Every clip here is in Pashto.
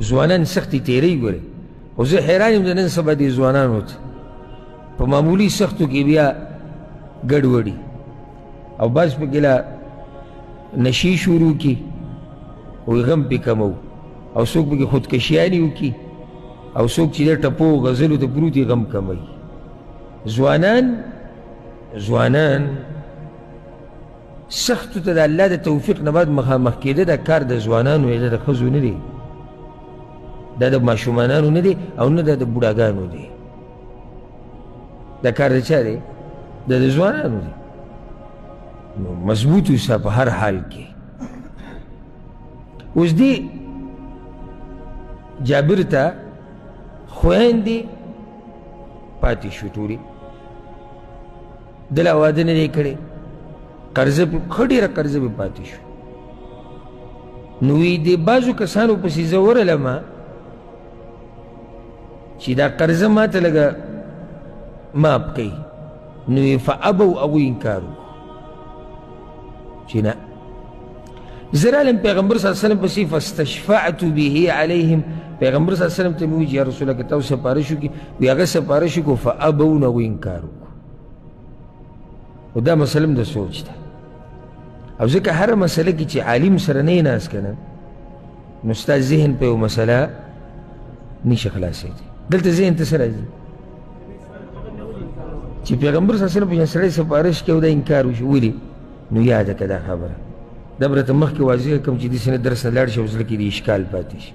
ځوانان سختې تېرۍ ګورې خو زه حیران یم د نن سبا دې ځوانانو ته په معمولي سختو کې بیا ګډوډي او بعض پکې لا نشي شروع کړي وایي غم پې کمو او څوک پکې خودکشیانې وکړي او څوک چې د ټپو غزلو ته پروت غم کموي. ځوانان سختو ته د الله د توفیق نه بعد مخامخ کېده دا کار د ځوانانو یا د ښځو نه دی، دا د ماشومانانو نه دی او نه دا د بوډاګانو دی، دا کار د چا دی؟ دا د ځوانانو دی. نو مضبوط اوسه په هر حال کې. اوس دې جابر ته خویندې پاتې شو ټولې، دله واده نه دی کړی، قرضه ښه ډېره قرضه پې پاتې شو. نو وی دې بعضو کسانو پسې زه ورغلمه چې دا قرضه ما ته لږه معاف کوي. نو یې فابو هغوی انکار وکړو چې نه. زه رالم پیغمبر صلی الله علیه وسلم پسې فاستشفعت به علیهم، پیغمبر صلی الله علیه وسلم ته مې وویل چې یا رسول الله که تاسو سپارش وکړي، وی هغه سپارش وکړو فابو، نو هغوی انکار وکړو. خو دا مسله هم د سوچ ده، او ځکه هره مسله کې چې عالم سره نه یې ناست که نه نو ستا ذهن په یو مسله نشي خلاصېدی. دلته ذهن ته څه راځي چې پیغمبر صلی الله علیه وسلم په یو سړی سپارش کوي او دا انکار وشي، ولې؟ نو یاده که دا خبره، دا به راته مخکې واضح کړم چې داسې نه درس نه لاړ شي او زړه کې د اشکال پاتې شي.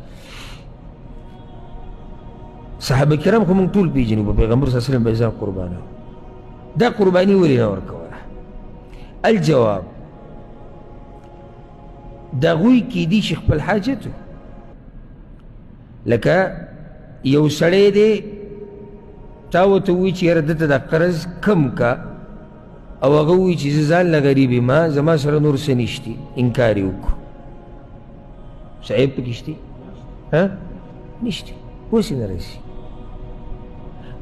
صحابه کرام خو موږ ټول پېژنو، په پیغمبر صلی الله علیه وسلم به ځان قربانه، دا قرباني ولې نه ورکوله؟ الجواب د هغوی کیدی شي خپل حاجت و، لکه یو سړی دی تا ورته ووایي چې یاره دته دا قرض کم کا، او هغه ووایي چې زه ځان له غریب یم، زما سره نور څه نشتي، انکار یې وکړو. څه عیب پکې شتي؟ نشتي، اوس یې نه رسي.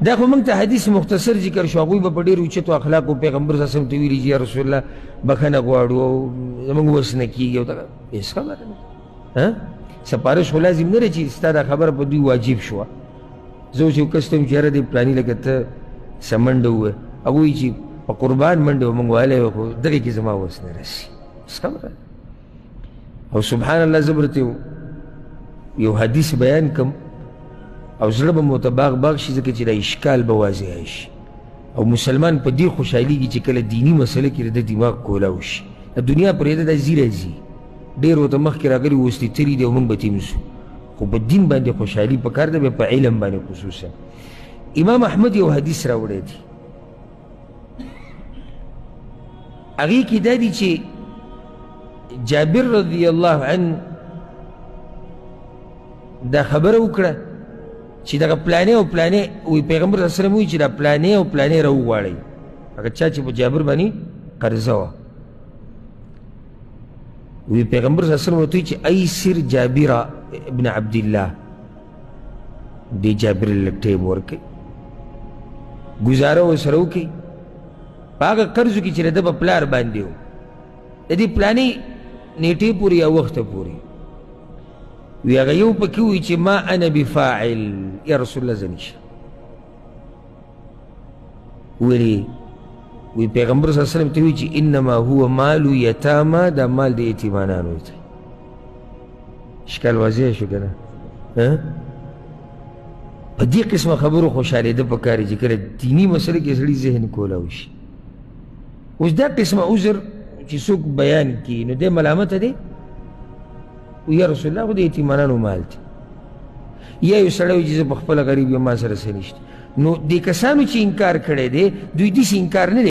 دا خو موږ ته حدیث مختصر ذکر شو، هغوی به په ډېرو اوچتو اخلاقو پیغمبر صلی الله علیه وسلم ته ویلي چې یا رسول الله بخښنه غواړو او زموږ وس نه کېږي، او هېڅ خبره نه. سپارش خو لازم نه دی چې ستا دا خبره په دوی واجب شوه. زه اوس یو کس ته یم چې یاره دی پلاني لکه ته څه منډه ووایه، هغه وایي چې په قربان منډه به موږ وهلی وی، خو دغې کې زما وس نه رسي، هېڅ خبره ده. او سبحان الله زه به درته یو حدیث بیان کړم او زړه به مو ته باغ باغ شي، ځکه چې دا اشکال به واضح شي. او مسلمان په دې خوشحالېږي چې کله دیني مسله کې د دماغ کولاو شي. د دنیا پرېږده دا ځي راځي، ډېر ورته مخکې راغلي وستې تري دي او موږ به تېم شو، خو په دین باندې خوشحالي پکار ده، بیا په علم باندې خصوصا. امام احمد یو حدیث راوړی دی، هغې کې دا دي چې جابر رضی الله عنه دا خبره وکړه چې دغه پلانې او پلانې، وی پیغمبر صلی الله علیه وسلم وایي چې دا پلانې او پلانې راوغواړئ، هغه چا چې په جابر باندې قرضه وه. وی پیغمبر صلی الله علیه وسلم ورته وایي چې ایسر جابر ابن عبدالله، دې جابر لږ ټیم ورکړئ، ګزاره ورسره وکړئ په هغه قرضو کې چې د ده په پلار باندې و، د دې پلانې نیټې پورې یا وخته پورې. وی هغه یو پکې وایي چې ما انا بفاعل، یا رسول الله زه نشم. ولې؟ وی پیغمبر صلی الله علیه وسلم ته وایي چې انما هو مال یتاما، دا مال د یتیمانانو دی. اشکال واضح شو که نه؟ په دې قسمه خبرو خوشحالېده پکار چې کله دیني مسله کې سړي ذهن کولاو شي. اوس دا قسمه عذر چې څوک بیان کړي نو دی ملامته دی، یا رسول الله خو د یتیمانانو مال دی، یا یو سړی وایي چې زه په خپله غریب یم ما سره څه نشته. نو دې کسانو چې انکار کړی دی دوی داسې انکار نه دی